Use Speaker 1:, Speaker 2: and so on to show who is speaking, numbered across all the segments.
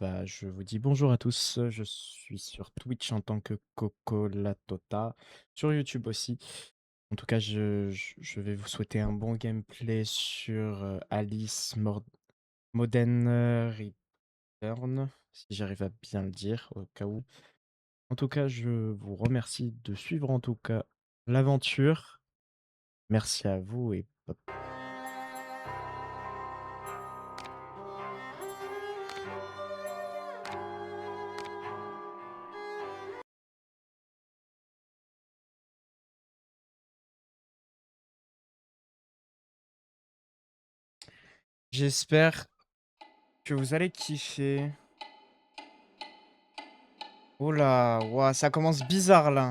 Speaker 1: Je vous dis bonjour à tous. Je suis sur Twitch en tant que Coco Latota, sur YouTube aussi. En tout cas, je vais vous souhaiter un bon gameplay sur Alice Modern Return, si j'arrive à bien le dire, au cas où. En tout cas, je vous remercie de suivre en tout cas l'aventure. Merci à vous et j'espère que vous allez kiffer. Oh là, ouah, ça commence bizarre là.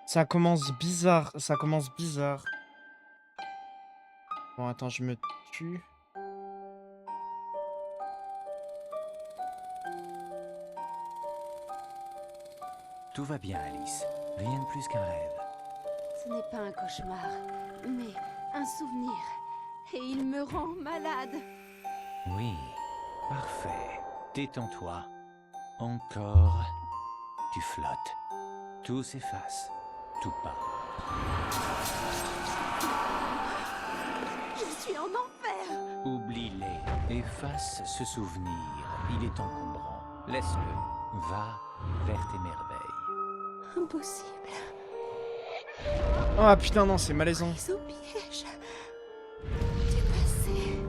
Speaker 1: Ça commence bizarre, ça commence bizarre. Bon, attends, je me tue.
Speaker 2: Tout va bien, Alice. Rien de plus qu'un rêve.
Speaker 3: Ce n'est pas un cauchemar, mais un souvenir. Et il me rend malade.
Speaker 2: Oui, parfait. Détends-toi. Encore. Tu flottes. Tout s'efface. Tout part.
Speaker 3: Je suis en enfer.
Speaker 2: Oublie-les. Efface ce souvenir. Il est encombrant. Laisse-le. Va vers tes merveilles.
Speaker 3: Impossible.
Speaker 1: Ah putain, non, c'est malaisant.
Speaker 3: Prise au piège. Du passé.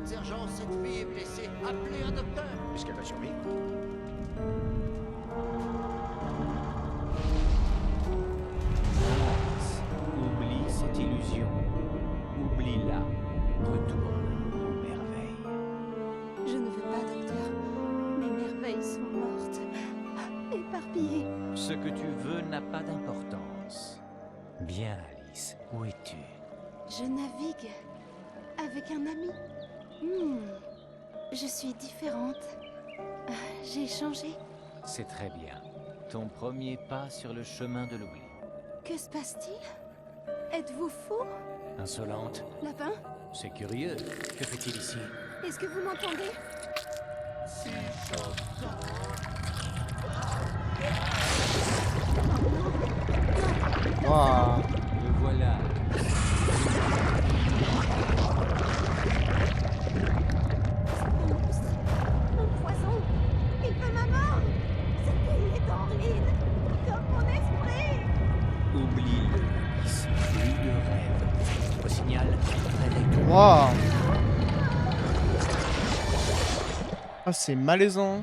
Speaker 4: Sergent, cette fille est blessée. Appelez un docteur. Puisqu'elle va survivre.
Speaker 2: Alice, oublie cette illusion. Oublie-la. Retourne aux merveilles.
Speaker 3: Je ne veux pas, docteur. Mes merveilles sont mortes. Éparpillées.
Speaker 2: Ce que tu veux n'a pas d'importance. Bien, Alice, où es-tu?
Speaker 3: Je navigue avec un ami. Je suis différente. J'ai changé.
Speaker 2: C'est très bien. Ton premier pas sur le chemin de l'oubli.
Speaker 3: Que se passe-t-il? Êtes-vous fou?
Speaker 2: Insolente,
Speaker 3: Lapin?
Speaker 2: c'est curieux. Que fait-il ici?
Speaker 3: Est-ce que vous m'entendez?
Speaker 1: Waouh.
Speaker 2: Le voilà.
Speaker 3: Monstre! Mon poison! Il veut ma mort! Ce pays est horrible! Comme mon esprit!
Speaker 2: Oublie-le, Alice. Plus de rêve. Au signal, réveille-toi.
Speaker 1: Waouh. Ah, c'est malaisant.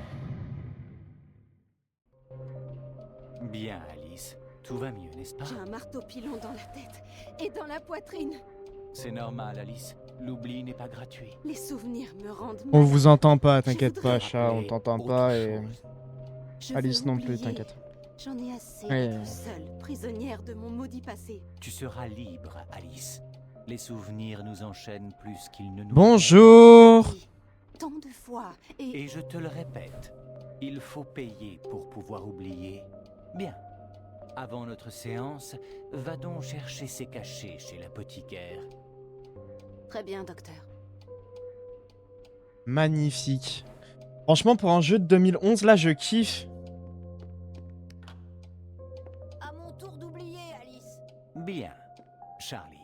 Speaker 2: Bien, Alice. Tout va mieux, n'est-ce pas?
Speaker 3: J'ai un marteau pilon dans la tête et dans la poitrine.
Speaker 2: C'est normal, Alice. L'oubli n'est pas gratuit.
Speaker 3: Les souvenirs me rendent
Speaker 1: On
Speaker 3: malade.
Speaker 1: vous entend pas,
Speaker 3: Je
Speaker 1: t'inquiète
Speaker 3: voudrais
Speaker 1: pas, chat, on
Speaker 2: rappeler
Speaker 1: t'entend
Speaker 2: autre
Speaker 1: pas et
Speaker 2: chose.
Speaker 3: Je
Speaker 1: Alice
Speaker 3: veux
Speaker 1: non plus,
Speaker 3: oublier.
Speaker 1: t'inquiète.
Speaker 3: J'en ai assez
Speaker 1: Ouais.
Speaker 3: d'être seule, prisonnière de mon maudit passé.
Speaker 2: Tu seras libre, Alice. Les souvenirs nous enchaînent plus qu'ils ne nous...
Speaker 1: Bonjour.
Speaker 3: Oui, tant de fois et
Speaker 2: Et je te le répète, il faut payer pour pouvoir oublier. Bien. Avant notre séance, va donc chercher ces cachets chez l'apothicaire.
Speaker 3: très bien, docteur.
Speaker 1: Magnifique. Franchement, pour un jeu de 2011, là, je kiffe.
Speaker 3: À mon tour d'oublier, Alice.
Speaker 2: Bien, Charlie.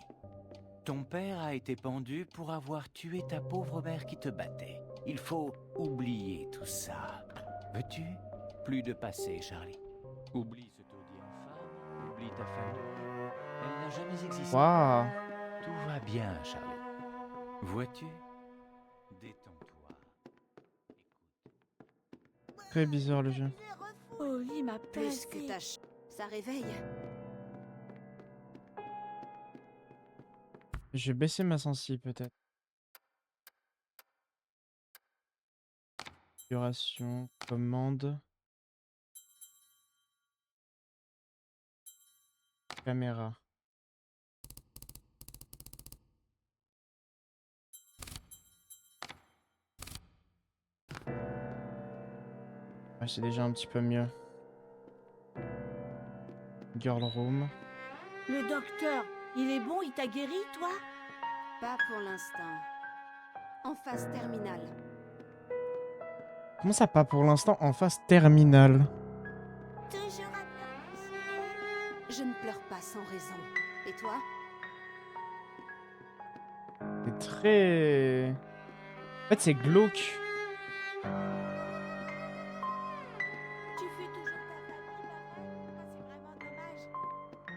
Speaker 2: Ton père a été pendu pour avoir tué ta pauvre mère qui te battait. Il faut oublier tout ça. Veux-tu? Plus de passé, Charlie. Oublie ce taudis infâme, oublie ta famille. Elle n'a jamais existé.
Speaker 1: Waouh.
Speaker 2: Tout va bien, Charlie. Vois-tu? Détends-toi.
Speaker 1: Très bizarre le jeu.
Speaker 3: Oli m'a plus que ta ça réveille.
Speaker 1: Je vais baisser ma sensi peut-être. Configuration, commande. Caméra. Ouais, c'est déjà un petit peu mieux. Girl room.
Speaker 5: Le docteur, il est bon, il t'a guéri, toi?
Speaker 3: Pas pour l'instant.
Speaker 5: En phase terminale.
Speaker 1: Comment ça, pas pour l'instant en phase terminale?
Speaker 3: Toujours à pleurer.
Speaker 5: Je ne pleure pas sans raison. Et toi?
Speaker 1: C'est très... En fait, c'est glauque.
Speaker 3: Tu fuis toujours ta famille, pas vrai? C'est vraiment dommage.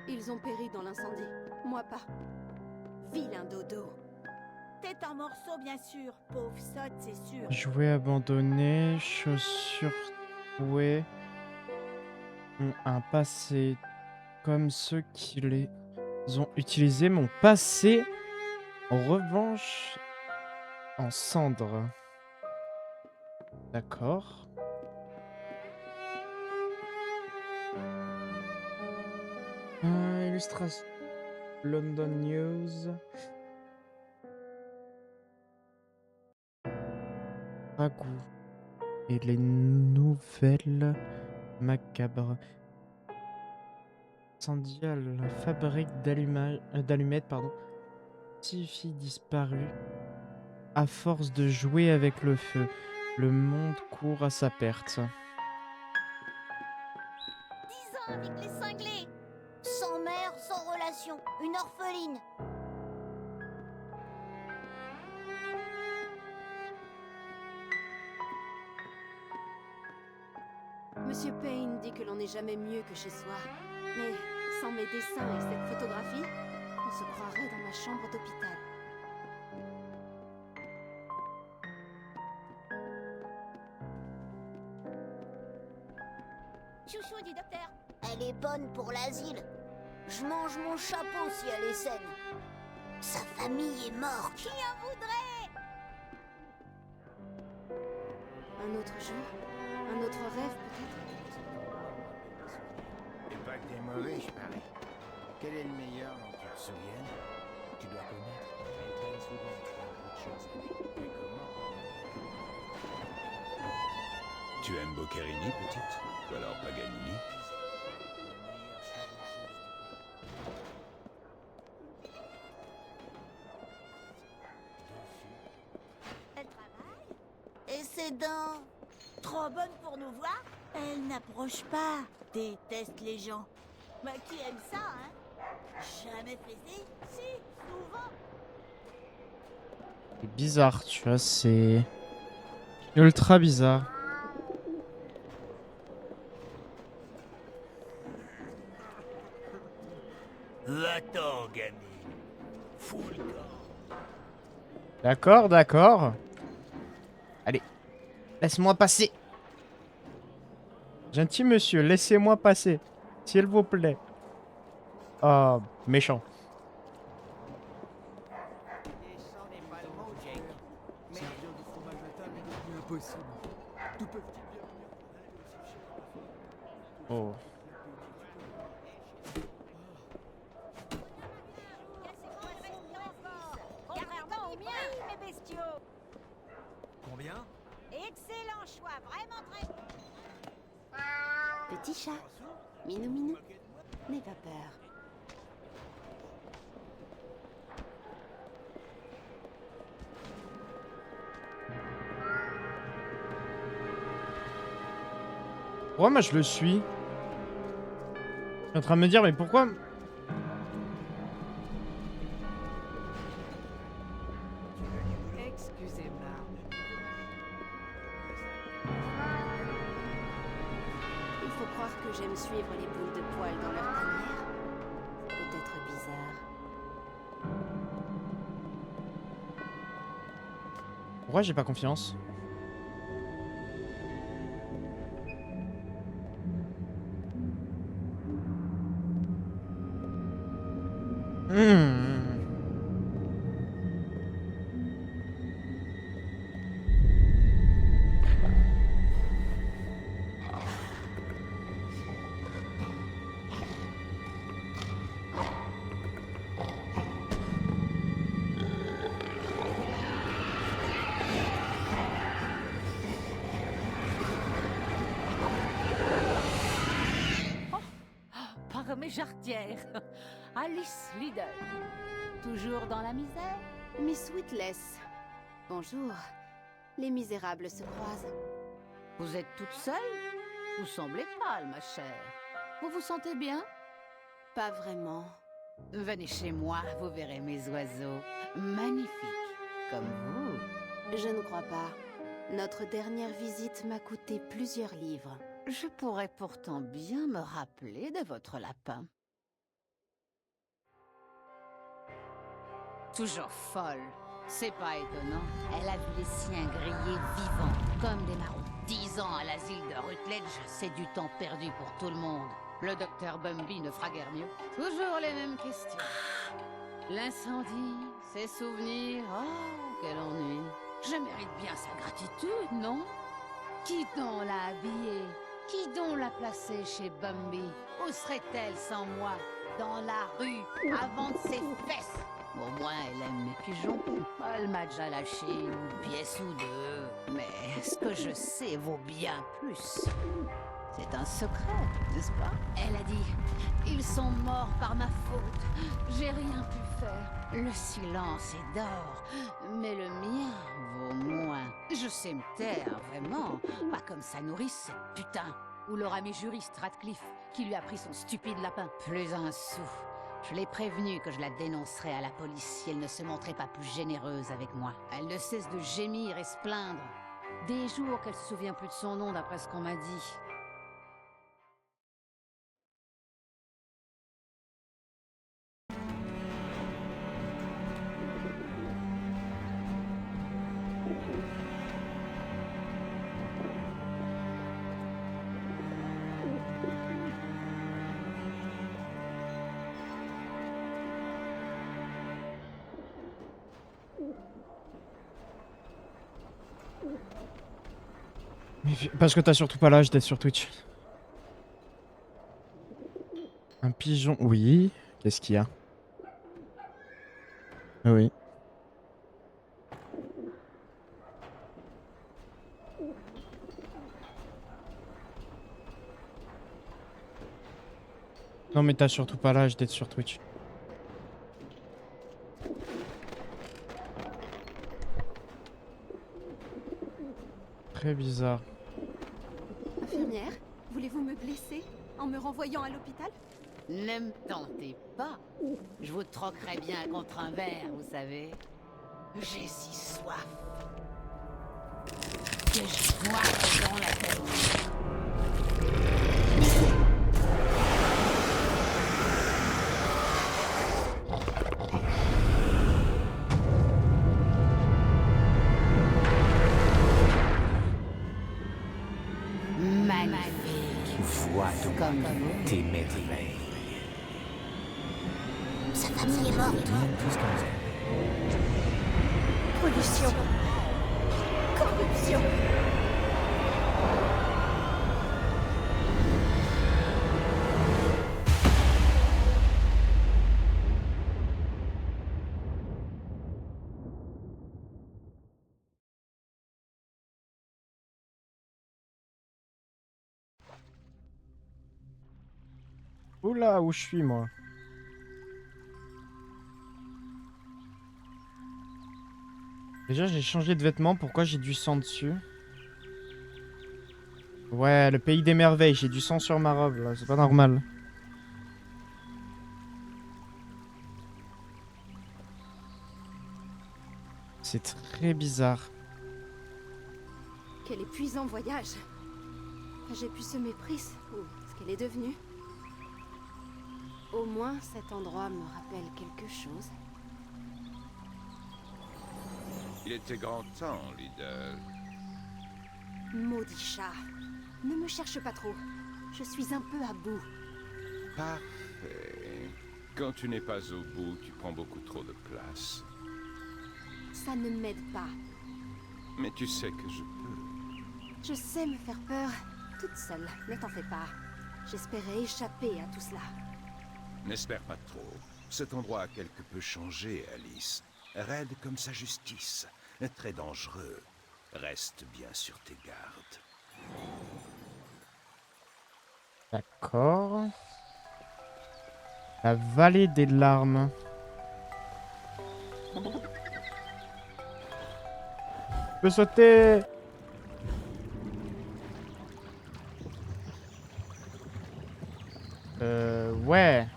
Speaker 5: Ils ont péri dans l'incendie. Moi pas. Vilain dodo.
Speaker 3: Tête en morceaux, bien sûr. Pauvre sotte, c'est sûr.
Speaker 1: Jouets abandonnés, chaussures trouées, ont un passé comme ceux qui les ont utilisés. Mon passé, en revanche, en cendres. D'accord. Illustration. London News. Ragout. Et les nouvelles macabres. Incendie à la fabrique d'allumettes, pardon. 6 filles disparues. À force de jouer avec le feu, le monde court à sa perte.
Speaker 3: 10 ans avec les cinglés. Sans mère, sans relation. Une orpheline.
Speaker 5: Monsieur Payne dit que l'on n'est jamais mieux que chez soi. Mais sans mes dessins et cette photographie, on se croirait dans ma chambre d'hôpital.
Speaker 3: Chouchou du docteur. Elle est bonne pour l'asile. Je mange mon chapeau si elle est saine. Sa famille est morte. Qui en voudrait?
Speaker 5: Un autre jour? Un autre rêve peut-être?
Speaker 6: Et pas que t'es mauvais, je parie. Quel est le meilleur dont tu te souviennes? Tu dois connaître. Elle traîne souvent beaucoup de choses avec. Mais comment?
Speaker 7: Tu aimes Boccherini, petite? Ou alors Paganini?
Speaker 3: Elle travaille. Et ses dents. Trop bonne pour nous voir. Elle n'approche pas. Déteste les gens. Bah qui aime ça, hein? Jamais plaisir? Si, souvent.
Speaker 1: C'est bizarre, tu vois, c'est ultra bizarre.
Speaker 6: Va-t'en, gamine. Fous le camp.
Speaker 1: D'accord, d'accord. Allez, laisse-moi passer. Gentil monsieur, laissez-moi passer, s'il vous plaît. Oh, méchant.
Speaker 4: Descendez pas le mot, Jake. Mais
Speaker 8: Servir du fromage à table est devenu impossible. D'où peuvent-ils bien venir?
Speaker 1: Oh.
Speaker 3: Contrairement au mien, mes bestiaux.
Speaker 8: Combien?
Speaker 3: Excellent choix, vraiment très bon.
Speaker 5: Petit chat. Minou minou. N'aie pas peur.
Speaker 1: Pourquoi moi je le suis? Je suis en train de me dire, mais pourquoi?
Speaker 5: Excusez-moi. Il faut croire que j'aime suivre les boules de poils dans leur tanière. Peut-être bizarre.
Speaker 1: Pourquoi j'ai pas confiance? Hmm.
Speaker 9: Par mes jarretières. Alice Liddell. Toujours dans la misère?
Speaker 5: Miss Witless. Bonjour. Les misérables se croisent.
Speaker 9: Vous êtes toute seule? Vous semblez pâle, ma chère. Vous vous sentez bien?
Speaker 5: Pas vraiment.
Speaker 9: Venez chez moi, vous verrez mes oiseaux. Magnifiques, comme vous.
Speaker 5: Je ne crois pas. Notre dernière visite m'a coûté plusieurs livres.
Speaker 9: Je pourrais pourtant bien me rappeler de votre lapin. Toujours folle. C'est pas étonnant. Elle a vu les siens grillés vivants, comme des marrons. 10 ans à l'asile de Rutledge, c'est du temps perdu pour tout le monde. Le docteur Bumby ne fera guère mieux. Toujours les mêmes questions. L'incendie, ses souvenirs, oh, quel ennui. Je mérite bien sa gratitude, non? Qui donc l'a habillée? Qui donc l'a placée chez Bumby? Où serait-elle sans moi? Dans la rue, avant de ses fesses? Au moins, elle aime mes pigeons. Elle m'a déjà lâché une pièce ou deux. Mais ce que je sais vaut bien plus. C'est un secret, n'est-ce pas? Elle a dit, ils sont morts par ma faute. J'ai rien pu faire. Le silence est d'or, mais le mien vaut moins. Je sais me taire, vraiment. Pas comme sa nourrice, cette putain. Ou leur ami juriste Radcliffe, qui lui a pris son stupide lapin. Plus un sou. Je l'ai prévenue que je la dénoncerais à la police si elle ne se montrait pas plus généreuse avec moi. Elle ne cesse de gémir et se plaindre. Des jours qu'elle se souvient plus de son nom d'après ce qu'on m'a dit.
Speaker 1: Parce que t'as surtout pas l'âge d'être sur Twitch. Un pigeon, oui. Qu'est-ce qu'il y a? Oui. Non mais t'as surtout pas l'âge d'être sur Twitch. Très bizarre.
Speaker 5: Infirmière, voulez-vous me blesser en me renvoyant à l'hôpital?
Speaker 9: Ne me tentez pas. Je vous troquerai bien contre un verre, vous savez. J'ai si soif. Que je bois dans la tête. Magnifique.
Speaker 2: Vois donc
Speaker 9: Comme vous.
Speaker 2: tes merveilles.
Speaker 3: Sa famille est morte.
Speaker 2: Tout ce qu'on aime.
Speaker 3: Pollution. Corruption.
Speaker 1: Oula, où je suis moi? Déjà j'ai changé de vêtements, pourquoi j'ai du sang dessus? Ouais, le pays des merveilles, j'ai du sang sur ma robe là, c'est pas normal. C'est très bizarre.
Speaker 5: Quel épuisant voyage. J'ai pu semer Pris, ou ce qu'elle est devenue. Au moins, cet endroit me rappelle quelque chose.
Speaker 7: Il était grand temps, leader.
Speaker 5: Maudit chat. Ne me cherche pas trop. Je suis un peu à bout.
Speaker 7: Parfait. Quand tu n'es pas au bout, tu prends beaucoup trop de place.
Speaker 5: Ça ne m'aide pas.
Speaker 7: Mais tu sais que je peux.
Speaker 5: Je sais me faire peur, toute seule, ne t'en fais pas. J'espérais échapper à tout cela.
Speaker 7: N'espère pas trop. Cet endroit a quelque peu changé, Alice. Raide comme sa justice. Très dangereux. Reste bien sur tes gardes.
Speaker 1: D'accord. La vallée des larmes. Je peux sauter. Ouais.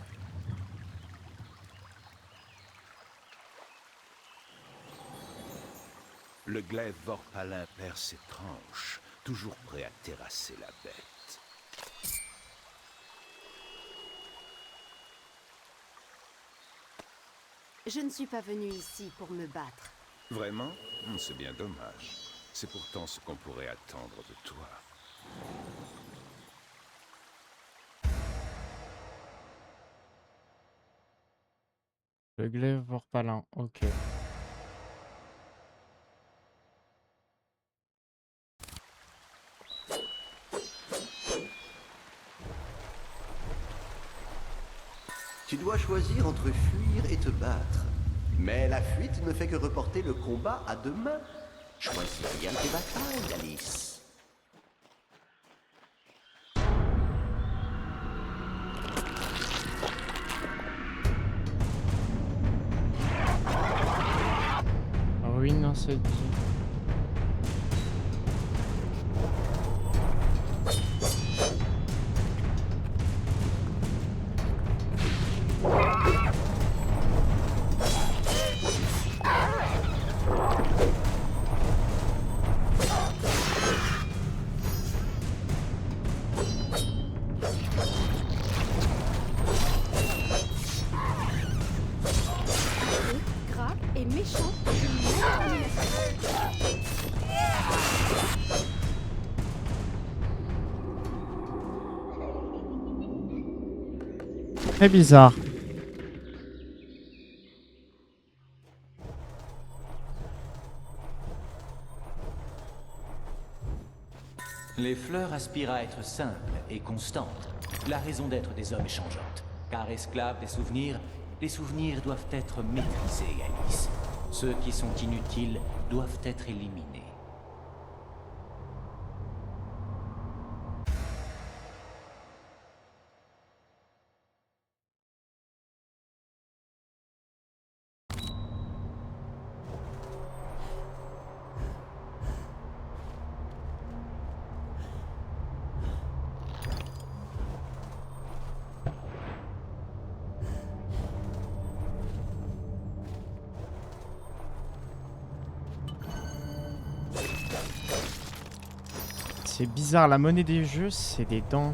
Speaker 7: Le glaive vorpalin perd ses tranches, toujours prêt à terrasser la bête.
Speaker 5: Je ne suis pas venue ici pour me battre.
Speaker 7: Vraiment? C'est bien dommage. C'est pourtant ce qu'on pourrait attendre de toi.
Speaker 1: Le glaive vorpalin, ok.
Speaker 4: Tu dois choisir entre fuir et te battre. Mais la fuite ne fait que reporter le combat à demain. Choisis bien tes batailles, Alice.
Speaker 1: Ruine incendie.
Speaker 5: Gras et méchant.
Speaker 1: Très bizarre.
Speaker 2: Les fleurs aspirent à être simples et constantes. La raison d'être des hommes est changeante. Car esclaves des souvenirs, les souvenirs doivent être maîtrisés, Alice. Ceux qui sont inutiles doivent être éliminés.
Speaker 1: C'est bizarre, la monnaie des jeux, c'est des dents.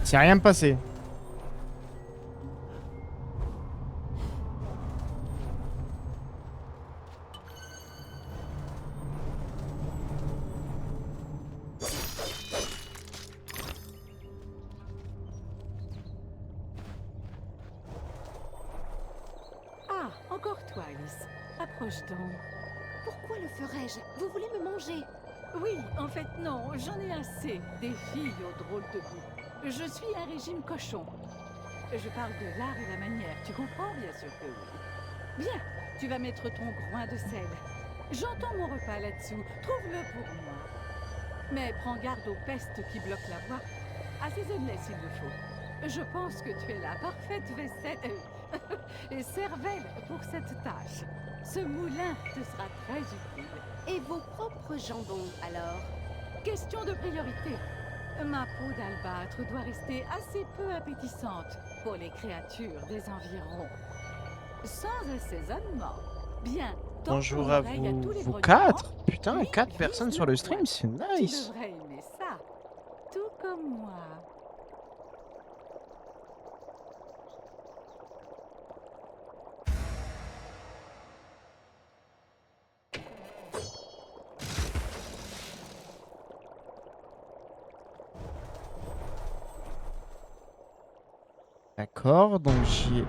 Speaker 1: C'est rien passé.
Speaker 10: Ah, encore toi, Alice. Approche donc.
Speaker 5: Pourquoi le ferais-je? Vous voulez me manger?
Speaker 10: Oui, en fait, non, j'en ai assez des filles au drôle de goût. Je suis un régime cochon. Je parle de l'art et la manière, tu comprends? Bien sûr que oui. Bien, tu vas mettre ton groin de sel. J'entends mon repas là-dessous, trouve-le pour moi. Mais prends garde aux pestes qui bloquent la voie. Assaisonne-les s'il le faut. Je pense que tu es la parfaite vaisselle et cervelle pour cette tâche. Ce moulin te sera très utile.
Speaker 5: Et vos propres jambons, alors?
Speaker 10: Question de priorité. Ma peau d'albâtre doit rester assez peu appétissante pour les créatures des environs. Sans assaisonnement. Bien.
Speaker 1: Bonjour à vous 4. Putain, 4 personnes sur le stream, c'est nice.
Speaker 10: Tu devrais aimer ça. Tout comme moi.
Speaker 1: D'accord, donc j'y ai...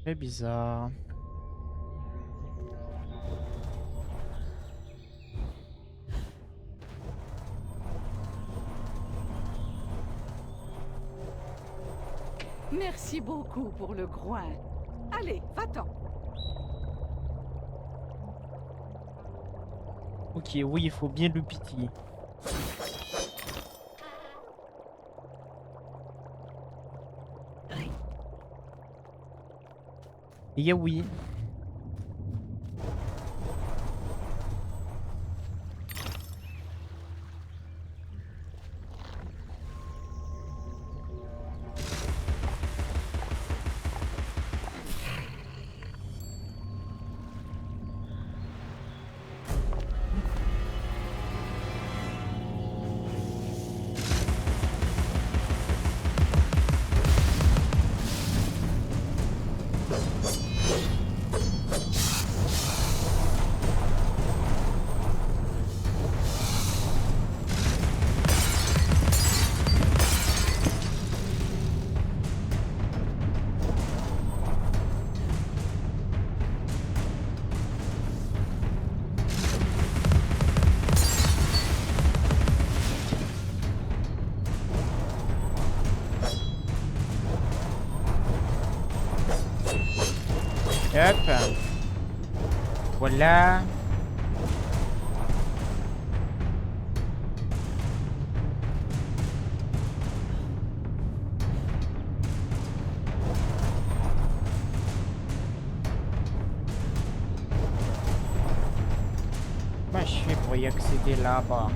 Speaker 1: Très bizarre.
Speaker 10: Merci beaucoup pour le groin. Allez, va-t'en.
Speaker 1: Ok, oui, il faut bien le pitié. Et oui. Hop. Voilà. Comment je fais pour y accéder là-bas?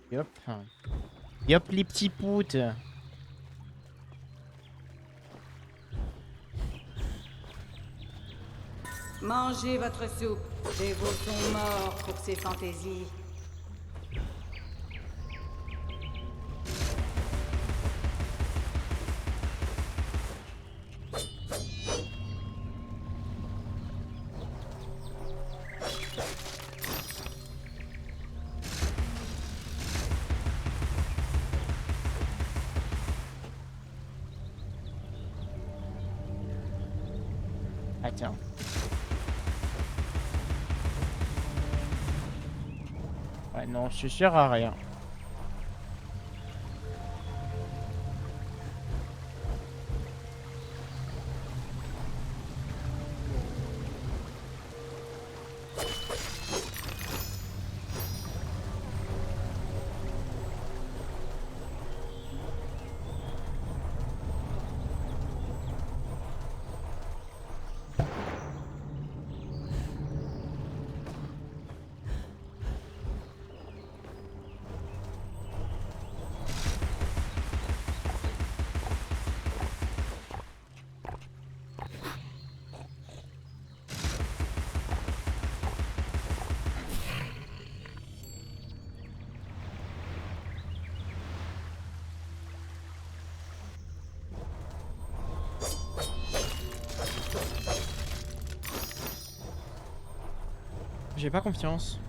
Speaker 1: Yop. Yop les petits poutes.
Speaker 10: Mangez votre soupe. Les veaux sont morts pour ces fantaisies.
Speaker 1: Attends. Ouais, non, je sert à rien. J'ai pas confiance.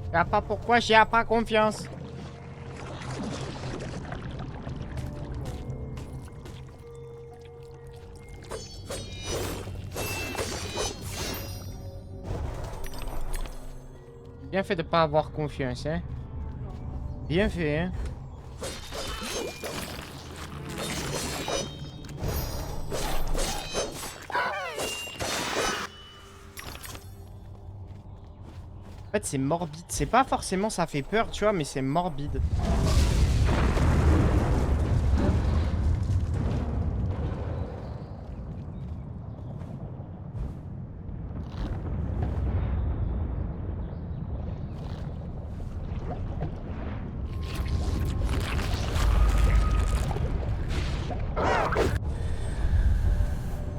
Speaker 1: Je sais pas pourquoi j'ai pas confiance. Bien fait de pas avoir confiance, hein. Bien fait, hein. En fait, c'est morbide. C'est pas forcément ça fait peur, tu vois, mais c'est morbide.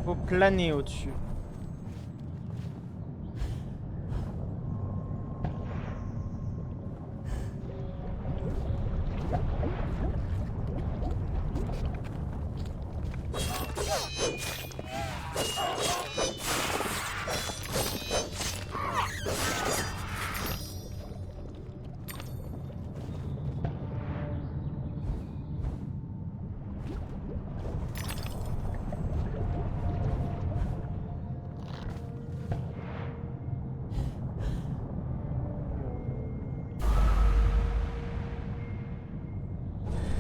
Speaker 1: Faut planer au-dessus.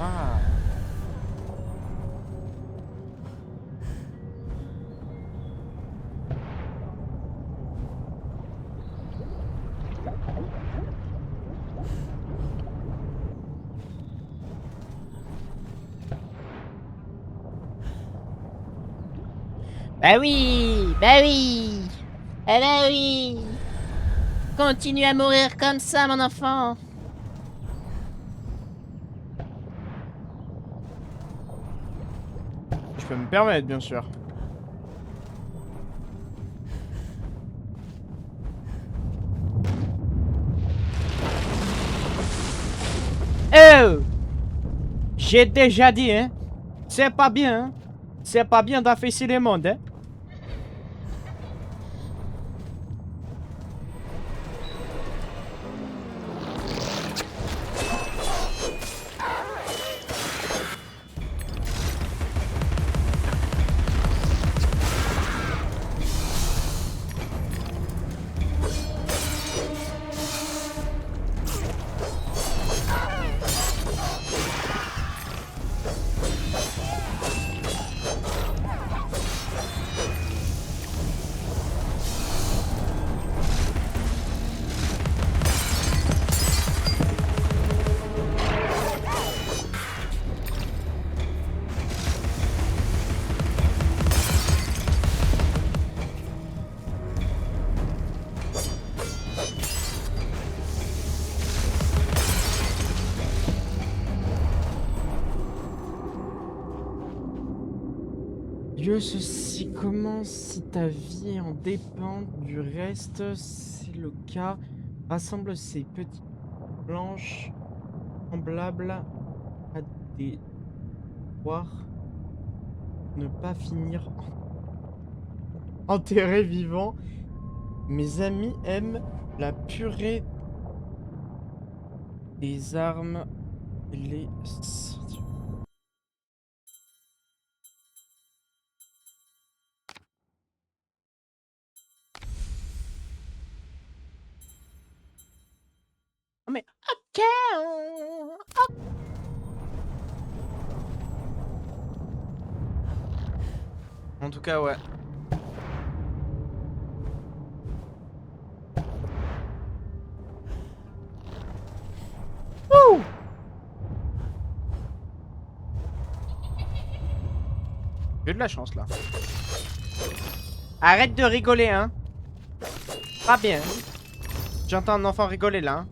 Speaker 1: Ah.
Speaker 11: Bah oui, bah oui. Eh bah oui. Continue à mourir comme ça, mon enfant.
Speaker 1: Je peux me permettre, bien sûr. Oh! J'ai déjà dit, hein. C'est pas bien, hein. C'est pas bien d'affaisser les mondes, hein. Dieu, ceci commence si ta vie en dépend du reste, c'est le cas. Rassemble ces petites planches semblables à des poires. Ne pas finir enterré vivant. Mes amis aiment la purée des armes et les... Oh mais ok. En tout cas, ouais. Wouh! J'ai eu de la chance là. Arrête de rigoler, hein. Pas bien. J'entends un enfant rigoler là. Hein.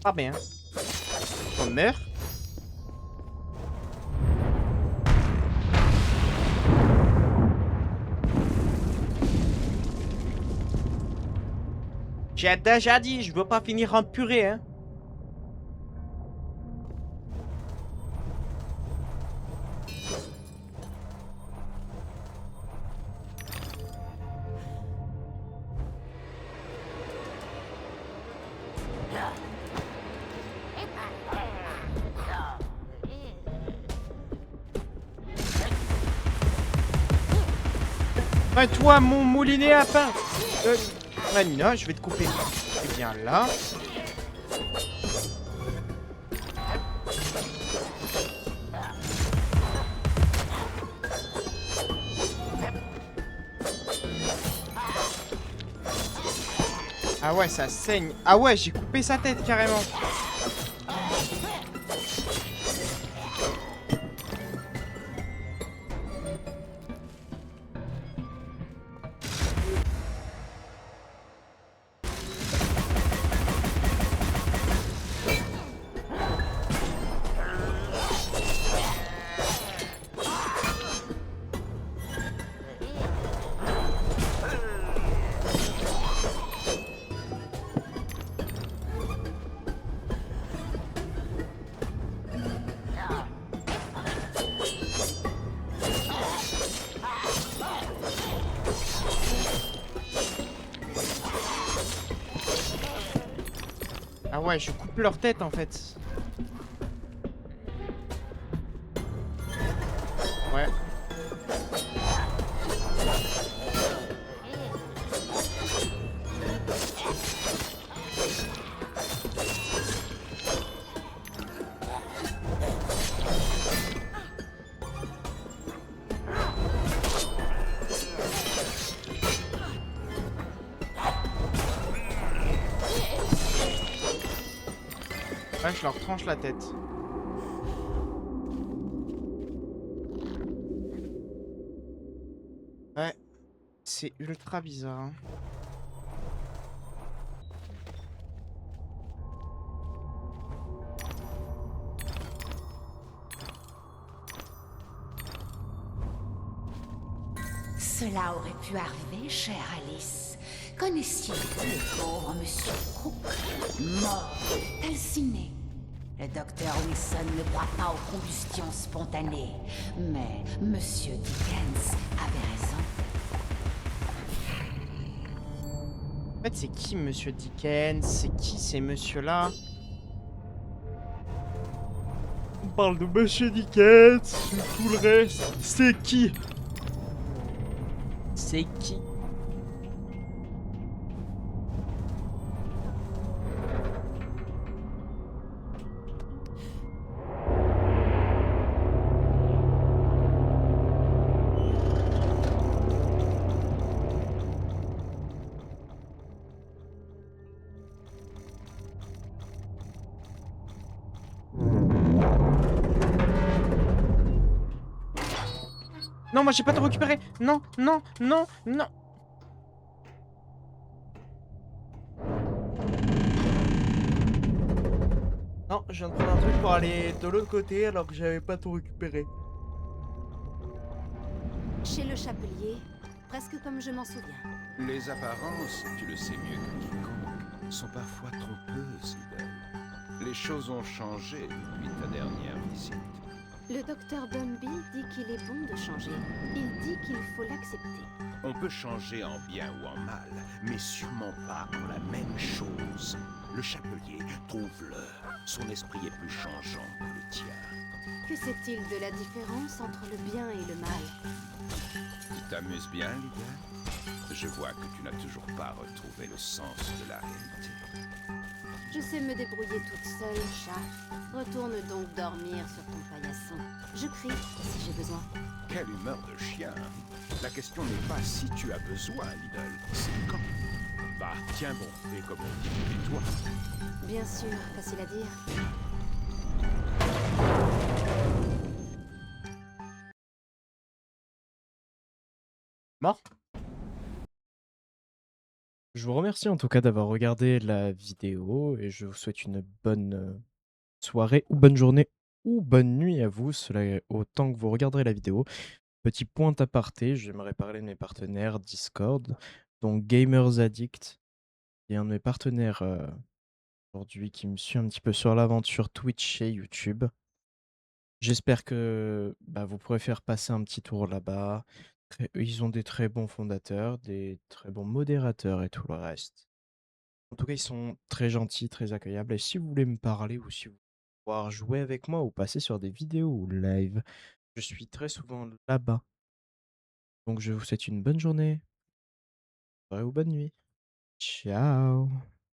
Speaker 1: Pas bien. On meurt. J'ai déjà dit, je veux pas finir en purée, hein. Ouais, toi, mon moulinet à pain. Vanina, je vais te couper. Eh bien là. Ah ouais, ça saigne. Ah ouais, j'ai coupé sa tête carrément. Ah ouais, je coupe leur tête en fait. Ouais. Ouais, je leur tranche la tête. Ouais, c'est ultra bizarre, hein.
Speaker 9: Cela aurait pu arriver, chère Alice. Connaissiez-vous le pauvre monsieur Cook, mort, calciné? Le docteur Wilson ne croit pas aux combustions spontanées, mais monsieur Dickens avait raison.
Speaker 1: En fait, c'est qui Monsieur Dickens? C'est qui ces messieurs-là? On parle de Monsieur Dickens, et tout le reste. C'est qui? C'est qui? Non, moi j'ai pas tout récupéré. Non, non, non, non. Non, je viens de prendre un truc pour aller de l'autre côté alors que j'avais pas tout récupéré.
Speaker 5: Chez le chapelier, presque comme je m'en souviens.
Speaker 7: Les apparences, tu le sais mieux que quiconque, sont parfois trompeuses, Idole. Les choses ont changé depuis ta dernière visite.
Speaker 5: Le docteur Bumby dit qu'il est bon de changer. Il dit qu'il faut l'accepter.
Speaker 7: On peut changer en bien ou en mal, mais sûrement pas pour la même chose. Le chapelier trouve l'heure. Son esprit est plus changeant que le tien.
Speaker 5: Que sait-il de la différence entre le bien et le mal?
Speaker 7: Tu t'amuses bien, Lydia? Je vois que tu n'as toujours pas retrouvé le sens de la réalité.
Speaker 5: Je sais me débrouiller toute seule, chat. Retourne donc dormir sur ton paillasson. Je crie si j'ai besoin.
Speaker 7: Quelle humeur de chien! La question n'est pas si tu as besoin, Lidl, c'est quand. Bah, tiens bon, et comme on dit, et toi?
Speaker 5: Bien sûr, facile à dire.
Speaker 1: Mort? Je vous remercie en tout cas d'avoir regardé la vidéo et je vous souhaite une bonne soirée ou bonne journée ou bonne nuit à vous, cela est autant que vous regarderez la vidéo. Petit point aparté, j'aimerais parler de mes partenaires Discord, donc Gamers Addict, qui est un de mes partenaires aujourd'hui qui me suit un petit peu sur l'aventure Twitch et YouTube. J'espère que vous pourrez faire passer un petit tour là-bas. Ils ont des très bons fondateurs, des très bons modérateurs et tout le reste. En tout cas, ils sont très gentils, très accueillables. Et si vous voulez me parler ou si vous voulez pouvoir jouer avec moi ou passer sur des vidéos ou live, je suis très souvent là-bas. Donc je vous souhaite une bonne journée, soirée ou bonne nuit. Ciao.